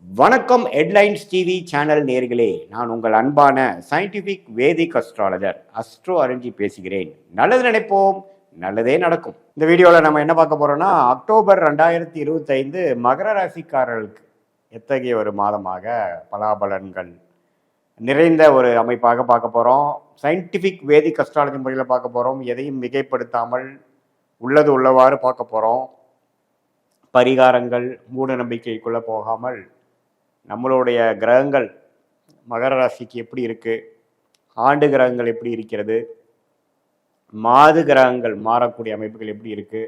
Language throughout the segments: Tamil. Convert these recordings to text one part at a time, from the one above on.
வணக்கம் ஹெட்லைன்ஸ் டிவி சேனல் நேர்களே, நான் உங்கள் அன்பான சயின்டிபிக் வேதிக் அஸ்ட்ராலஜர் அஸ்ட்ரோ அரஞ்சி பேசுகிறேன். நல்லது நினைப்போம், நல்லதே நடக்கும். இந்த வீடியோவில் நம்ம என்ன பார்க்க போறோம்னா, அக்டோபர் 2025 மகர ராசிக்காரர்களுக்கு எத்தகைய ஒரு மாதமாக பலாபலன்கள் நிறைந்த ஒரு அமைப்பாக பார்க்க போறோம். சயின்டிபிக் வேதிக் அஸ்ட்ராலஜி முறையில் பார்க்க போறோம். எதையும் மிகைப்படுத்தாமல் உள்ளது உள்ளவாறு பார்க்க போறோம். பரிகாரங்கள் மூட நம்பிக்கைக்குள்ள போகாமல் நம்மளுடைய கிரகங்கள் மகர ராசிக்கு எப்படி இருக்கு, ஆண்டு கிரகங்கள் எப்படி இருக்கிறது, மாது கிரகங்கள் மாறக்கூடிய அமைப்புகள் எப்படி இருக்கு,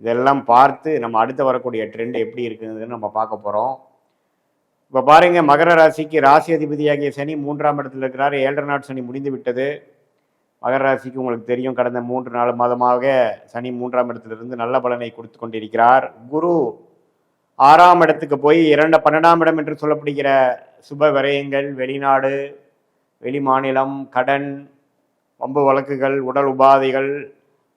இதெல்லாம் பார்த்து நம்ம அடுத்து வரக்கூடிய ட்ரெண்ட் எப்படி இருக்குதுன்னு நம்ம பார்க்க போகிறோம். இப்போ பாருங்க, மகர ராசிக்கு ராசி அதிபதியாகிய சனி 3ஆம் இடத்துல இருக்கிறார். 7 நாட் சனி முடிந்து விட்டது. மகர ராசிக்கு உங்களுக்கு தெரியும், கடந்த 3-4 மாதமாக சனி 3ஆம் இடத்திலிருந்து நல்ல பலனை கொடுத்து கொண்டிருக்கிறார். குரு 6ஆம் இடத்துக்கு போய் 12ஆம் இடம் என்று சொல்லப்படுகிற சுப விரயங்கள், வெளிநாடு, வெளி மாநிலம், கடன், வம்பு வழக்குகள், உடல் உபாதைகள்,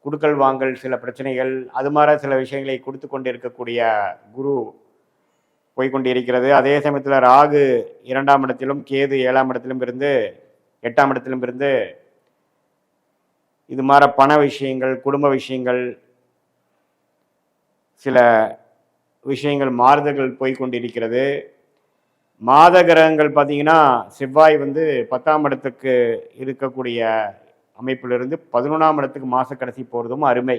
குடுக்கல் வாங்கல், சில பிரச்சனைகள், அது மாதிரி சில விஷயங்களை கொடுத்து கொண்டு இருக்கக்கூடிய குரு போய்கொண்டிருக்கிறது. அதே சமயத்தில் ராகு 2ஆம் இடத்திலும், கேது 7ஆம் இடத்திலும் இருந்து 8ஆம் இடத்திலும் இருந்து இது மாதிரி பண விஷயங்கள், குடும்ப விஷயங்கள், சில விஷயங்கள் மாறுதல்கள் போய்கொண்டிருக்கிறது. மாத கிரகங்கள் பார்த்தீங்கன்னா, செவ்வாய் 10ஆம் இடத்துக்கு இருக்கக்கூடிய அமைப்பிலிருந்து 11ஆம் இடத்துக்கு மாச கடைசி போகிறதும் அருமை.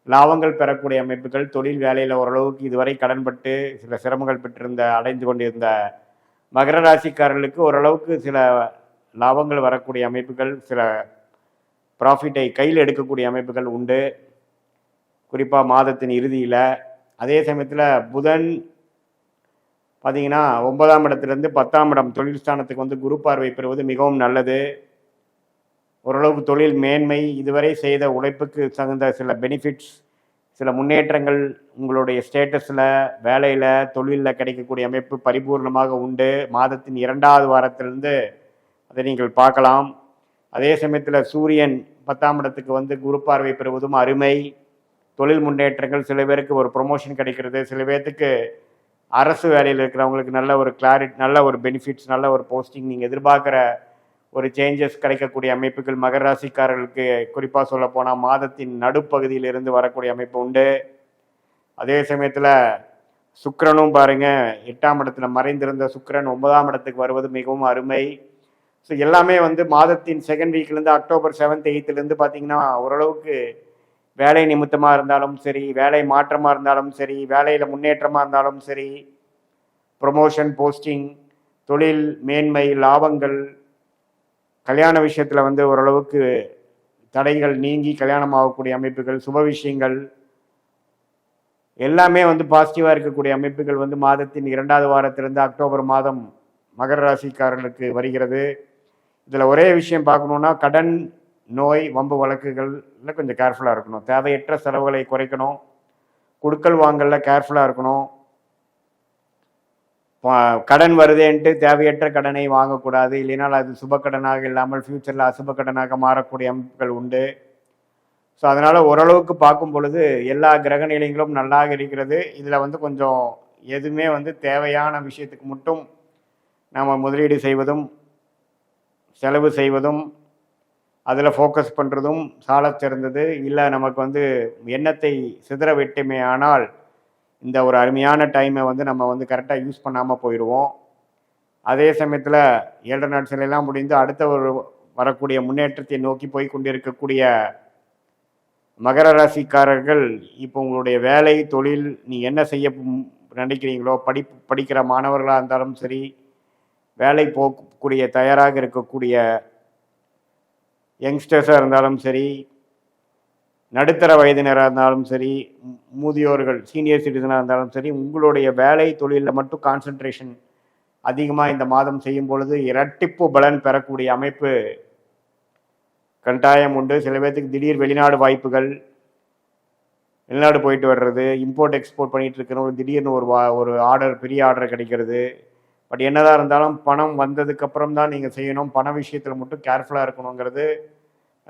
லாபங்கள் பெறக்கூடிய அமைப்புகள், தொழில் வேலையில் ஓரளவுக்கு இதுவரை கடன்பட்டு சில சிரமங்கள் பெற்றிருந்த அடைந்து கொண்டிருந்த மகர ராசிக்காரர்களுக்கு ஓரளவுக்கு சில லாபங்கள் வரக்கூடிய அமைப்புகள், சில ப்ராஃபிட்டை கையில் எடுக்கக்கூடிய அமைப்புகள் உண்டு, குறிப்பாக மாதத்தின் இறுதியில். அதே சமயத்தில் புதன் பார்த்தீங்கன்னா 9ஆம் இடத்துலேருந்து 10ஆம் இடம் தொழில் ஸ்தானத்துக்கு குரு பார்வை பெறுவது மிகவும் நல்லது. ஓரளவுக்கு தொழில் மேன்மை, இதுவரை செய்த உழைப்புக்கு தகுந்த சில பெனிஃபிட்ஸ், சில முன்னேற்றங்கள் உங்களுடைய ஸ்டேட்டஸில், வேலையில், தொழிலில் கிடைக்கக்கூடிய அமைப்பு பரிபூர்ணமாக உண்டு. மாதத்தின் 2வது வாரத்திலிருந்து அதை நீங்கள் பார்க்கலாம். அதே சமயத்தில் சூரியன் 10ஆம் இடத்துக்கு குரு பார்வை பெறுவதும் அருமை. தொழில் முன்னேற்றங்கள், சில பேருக்கு ஒரு ப்ரொமோஷன் கிடைக்கிறது, சில பேர்த்துக்கு அரசு வேலையில் இருக்கிறவங்களுக்கு நல்ல ஒரு கிளாரிட்டி, நல்ல ஒரு பெனிஃபிட்ஸ், நல்ல ஒரு போஸ்டிங், நீங்கள் எதிர்பார்க்குற ஒரு சேஞ்சஸ் கிடைக்கக்கூடிய அமைப்புகள் மகர ராசிக்காரர்களுக்கு குறிப்பாக சொல்ல போனால் மாதத்தின் நடுப்பகுதியிலிருந்து வரக்கூடிய அமைப்பு உண்டு. அதே சமயத்தில் சுக்கிரனும் பாருங்க, 8ஆம் இடத்துல மறைந்திருந்த சுக்கிரன் 9ஆம் இடத்துக்கு வருவது மிகவும் அருமை. ஸோ எல்லாமே மாதத்தின் செகண்ட் வீக்லேருந்து அக்டோபர் 7th 8th பார்த்தீங்கன்னா ஓரளவுக்கு வேலை நிமித்தமாக இருந்தாலும் சரி, வேலை மாற்றமாக இருந்தாலும் சரி, வேலையில் முன்னேற்றமாக இருந்தாலும் சரி, ப்ரொமோஷன், போஸ்டிங், தொழில் மேன்மை, லாபங்கள், கல்யாண விஷயத்தில் ஓரளவுக்கு தடைகள் நீங்கி கல்யாணம் ஆகக்கூடிய அமைப்புகள், சுப விஷயங்கள் எல்லாமே பாசிட்டிவாக இருக்கக்கூடிய அமைப்புகள் மாதத்தின் 2வது வாரத்திலிருந்து அக்டோபர் மாதம் மகர ராசிக்காரர்களுக்கு வருகிறது. இதில் ஒரே விஷயம் பார்க்கணுன்னா, கடன், நோய், வம்பு வழக்குகள்ல கொஞ்சம் கேர்ஃபுல்லாக இருக்கணும். தேவையற்ற செலவுகளை குறைக்கணும். குடுக்கல் வாங்கல கேர்ஃபுல்லாக இருக்கணும். கடன் வருதேன்ட்டு தேவையற்ற கடனை வாங்கக்கூடாது. இல்லைனால் அது சுப கடனாக இல்லாமல் ஃப்யூச்சரில் அசுப கடனாக மாறக்கூடிய அமைப்புகள் உண்டு. ஸோ அதனால் ஓரளவுக்கு பார்க்கும் பொழுது எல்லா கிரக நிலைகளும் நல்லாக இருக்கிறது. இதில் கொஞ்சம் எதுவுமே தேவையான விஷயத்துக்கு மட்டும் நாம் முதலீடு செய்வதும், செலவு செய்வதும், அதில் ஃபோக்கஸ் பண்ணுறதும் சாலச் சிறந்தது. இல்லை நமக்கு எண்ணத்தை சிதற விட்டுமே ஆனால் இந்த ஒரு அருமையான டைமை நம்ம கரெக்டாக யூஸ் பண்ணாமல் போயிடுவோம். அதே சமயத்தில் 7 நாட்களெல்லாம் முடிந்து அடுத்த ஒரு வரக்கூடிய முன்னேற்றத்தை நோக்கி போய் கொண்டிருக்கக்கூடிய மகர ராசிக்காரர்கள், இப்போ உங்களுடைய வேலை, தொழில், நீ என்ன செய்ய நினைக்கிறீங்களோ, படிக்கிற மாணவர்களாக இருந்தாலும் சரி, வேலை போகக்கூடிய தயாராக இருக்கக்கூடிய யங்ஸ்டர்ஸாக இருந்தாலும் சரி, நடுத்தர வயதினராக இருந்தாலும் சரி, முதியோர்கள், சீனியர் சிட்டிசனாக இருந்தாலும் சரி, உங்களுடைய வேலை தொழிலில் மட்டும் கான்சன்ட்ரேஷன் அதிகமாக இந்த மாதம் செய்யும் பொழுது இரட்டிப்பு பலன் பெறக்கூடிய அமைப்பு கட்டாயம் உண்டு. சில பேர்த்துக்கு திடீர் வெளிநாடு வாய்ப்புகள், வெளிநாடு போயிட்டு வர்றது, இம்போர்ட் எக்ஸ்போர்ட் பண்ணிட்டு இருக்கிறவங்க திடீர்னு ஒரு ஆர்டர், பெரிய ஆர்டர் கிடைக்கிறது. பட் என்னதான் இருந்தாலும் பணம் வந்ததுக்கப்புறம் தான் நீங்கள் செய்யணும். பண விஷயத்தில் மட்டும் கேர்ஃபுல்லாக இருக்கணுங்கிறது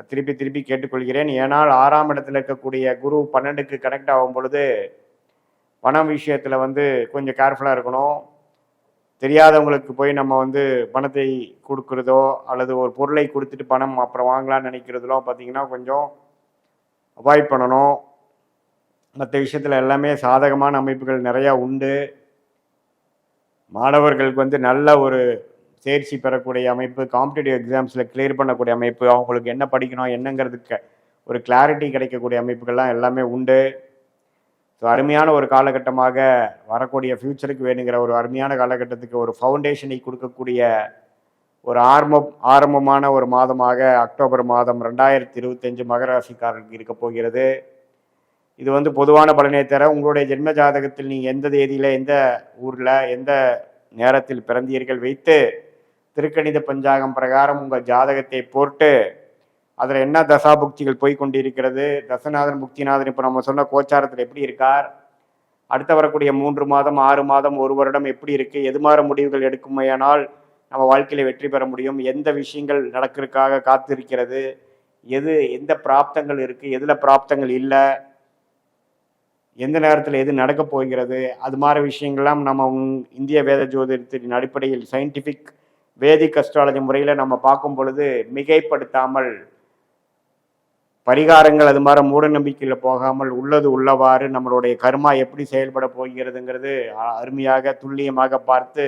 திருப்பி திருப்பி கேட்டுக்கொள்கிறேன். ஏனால் 6ஆம் இடத்துல இருக்கக்கூடிய குரு 12க்கு கனெக்ட் ஆகும் பொழுது பணம் விஷயத்தில் கொஞ்சம் கேர்ஃபுல்லாக இருக்கணும். தெரியாதவங்களுக்கு போய் நம்ம வந்து பணத்தை கொடுக்குறதோ அல்லது ஒரு பொருளை கொடுத்துட்டு பணம் அப்புறம் வாங்கலாம்னு நினைக்கிறதுலாம் பார்த்தீங்கன்னா கொஞ்சம் அவாய்ட் பண்ணணும். மற்ற விஷயத்தில் எல்லாமே சாதகமான அமைப்புகள் நிறையா உண்டு. மாணவர்களுக்கு வந்து நல்ல ஒரு தேர்ச்சி பெறக்கூடிய அமைப்பு, காம்படிட்டிவ் எக்ஸாம்ஸில் கிளியர் பண்ணக்கூடிய அமைப்பு, அவங்களுக்கு என்ன படிக்கணும் என்னங்கிறதுக்கு ஒரு கிளாரிட்டி கிடைக்கக்கூடிய அமைப்புகள்லாம் எல்லாமே உண்டு. ஸோ அருமையான ஒரு காலகட்டமாக வரக்கூடிய ஃப்யூச்சருக்கு வேணுங்கிற ஒரு அருமையான காலகட்டத்துக்கு ஒரு ஃபவுண்டேஷனை கொடுக்கக்கூடிய ஒரு ஆரம்பமான ஒரு மாதமாக அக்டோபர் மாதம் 2025 மகர ராசிக்காரர்களுக்கு இருக்க போகிறது. இது வந்து பொதுவான பலனை தர உங்களுடைய ஜென்ம ஜாதகத்தில் நீங்கள் எந்த தேதியில் எந்த ஊரில் எந்த நேரத்தில் பிறந்தீர்கள் வைத்து திருக்கணித பஞ்சாங்கம் பிரகாரம் உங்கள் ஜாதகத்தை போட்டு அதில் என்ன தசாபுக்திகள் போய் கொண்டிருக்கிறது, தசநாதன் புக்திநாதன் இப்போ நம்ம சொன்ன கோச்சாரத்தில் எப்படி இருக்கார், அடுத்த வரக்கூடிய 3 மாதம் 6 மாதம் 1 வருடம் எப்படி இருக்குது, எது மாற முடிவுகள் எடுக்குமையானால் நம்ம வாழ்க்கையில் வெற்றி பெற முடியும், எந்த விஷயங்கள் நடக்கிறதுக்காக காத்திருக்கிறது, எந்த பிராப்தங்கள் இருக்குது, எதில் பிராப்தங்கள் இல்லை, எந்த நேரத்தில் எது நடக்கப் போகிறது, அது மாதிரி விஷயங்கள்லாம் நம்ம இந்திய வேத ஜோதிடத்தின் அடிப்படையில் சயின்டிஃபிக் வேதிக் அஸ்ட்ராலஜி முறையில் நம்ம பார்க்கும் பொழுது மிகைப்படுத்தாமல் பரிகாரங்கள் அது மாதிரி மூட நம்பிக்கையில் போகாமல் உள்ளது உள்ளவாறு நம்மளுடைய கர்மா எப்படி செயல்பட போகிறதுங்கிறது அருமையாக துல்லியமாக பார்த்து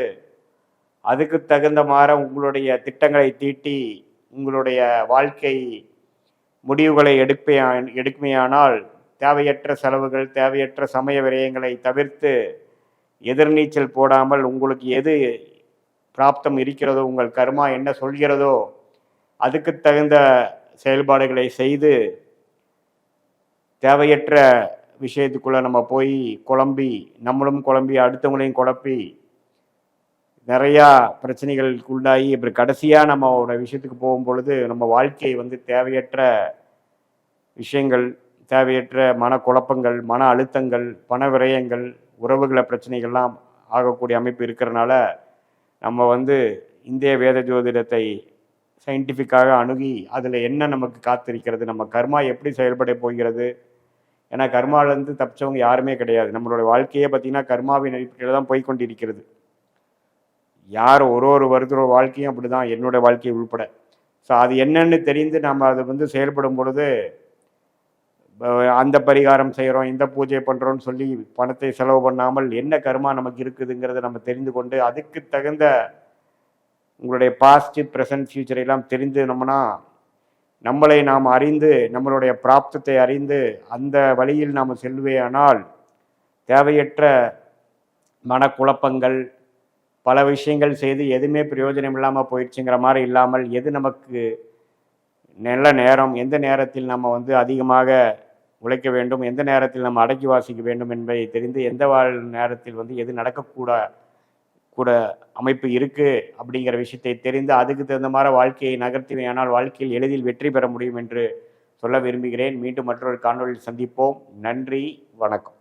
அதுக்கு தகுந்த மாதிரி உங்களுடைய திட்டங்களை தீட்டி உங்களுடைய வாழ்க்கை முடிவுகளை எடுக்குமையானால் தேவையற்ற செலவுகள் தேவையற்ற சமய விரயங்களை தவிர்த்து எதிர்நீச்சல் போடாமல் உங்களுக்கு எது பிராப்தம் இருக்கிறதோ உங்கள் கர்மா என்ன சொல்கிறதோ அதுக்கு தகுந்த செயல்பாடுகளை செய்து தேவையற்ற விஷயத்துக்குள்ளே நம்ம போய் குழம்பி நம்மளும் குழம்பி அடுத்தவங்களையும் குழப்பி நிறையா பிரச்சனைகளுக்கு உண்டாகி இப்படி கடைசியாக நம்மளோட விஷயத்துக்கு போகும் பொழுது நம்ம வாழ்க்கை வந்து தேவையற்ற விஷயங்கள் தேவையற்ற மனக்குழப்பங்கள் மன அழுத்தங்கள் பண விரயங்கள் உறவுகள பிரச்சனைகள்லாம் ஆகக்கூடிய அமைப்பு இருக்கிறனால நம்ம வந்து இந்திய வேத ஜோதிடத்தை சயின்டிஃபிக்காக அணுகி அதில் என்ன நமக்கு காத்திருக்கிறது, நம்ம கர்மா எப்படி செயல்பட போகிறது. ஏன்னா கர்மாவிலேருந்து தப்பிச்சவங்க யாருமே கிடையாது. நம்மளோட வாழ்க்கையே பார்த்திங்கன்னா கர்மாவின் அடிப்படையில் தான் போய்கொண்டிருக்கிறது. யார் ஒரு வருத்தரோட வாழ்க்கையும் அப்படி தான், என்னோடய வாழ்க்கையை உள்பட. ஸோ அது என்னன்னு தெரிந்து நம்ம அதை வந்து செயல்படும் பொழுது அந்த பரிகாரம் செய்கிறோம் இந்த பூஜை பண்ணுறோன்னு சொல்லி பணத்தை செலவு பண்ணாமல் என்ன கர்மா நமக்கு இருக்குதுங்கிறத நம்ம தெரிந்து கொண்டு அதுக்கு தகுந்த உங்களுடைய பாஸ்ட் ப்ரெசன்ட் ஃபியூச்சர் எல்லாம் தெரிந்துனோம்னா நம்மளை நாம் அறிந்து நம்மளுடைய பிராப்தத்தை அறிந்து அந்த வழியில் நாம் செல்வேயானால் தேவையற்ற மனக்குழப்பங்கள் பல விஷயங்கள் செய்து எதுவுமே பிரயோஜனம் இல்லாமல் போயிடுச்சுங்கிற மாதிரி இல்லாமல் எது நமக்கு நல்ல நேரம் எந்த நேரத்தில் நம்ம வந்து அதிகமாக உழைக்க வேண்டும் எந்த நேரத்தில் நம்ம அடக்கி வாசிக்க வேண்டும் என்பதை தெரிந்து எந்த நேரத்தில் வந்து எது கூட அமைப்பு இருக்குது அப்படிங்கிற விஷயத்தை தெரிந்து அதுக்கு தகுந்த மாதிரி வாழ்க்கையை நகர்த்துவேயானால் வாழ்க்கையில் எளிதில் வெற்றி பெற முடியும் என்று சொல்ல விரும்புகிறேன். மீண்டும் மற்றொரு காணொலியில் சந்திப்போம். நன்றி, வணக்கம்.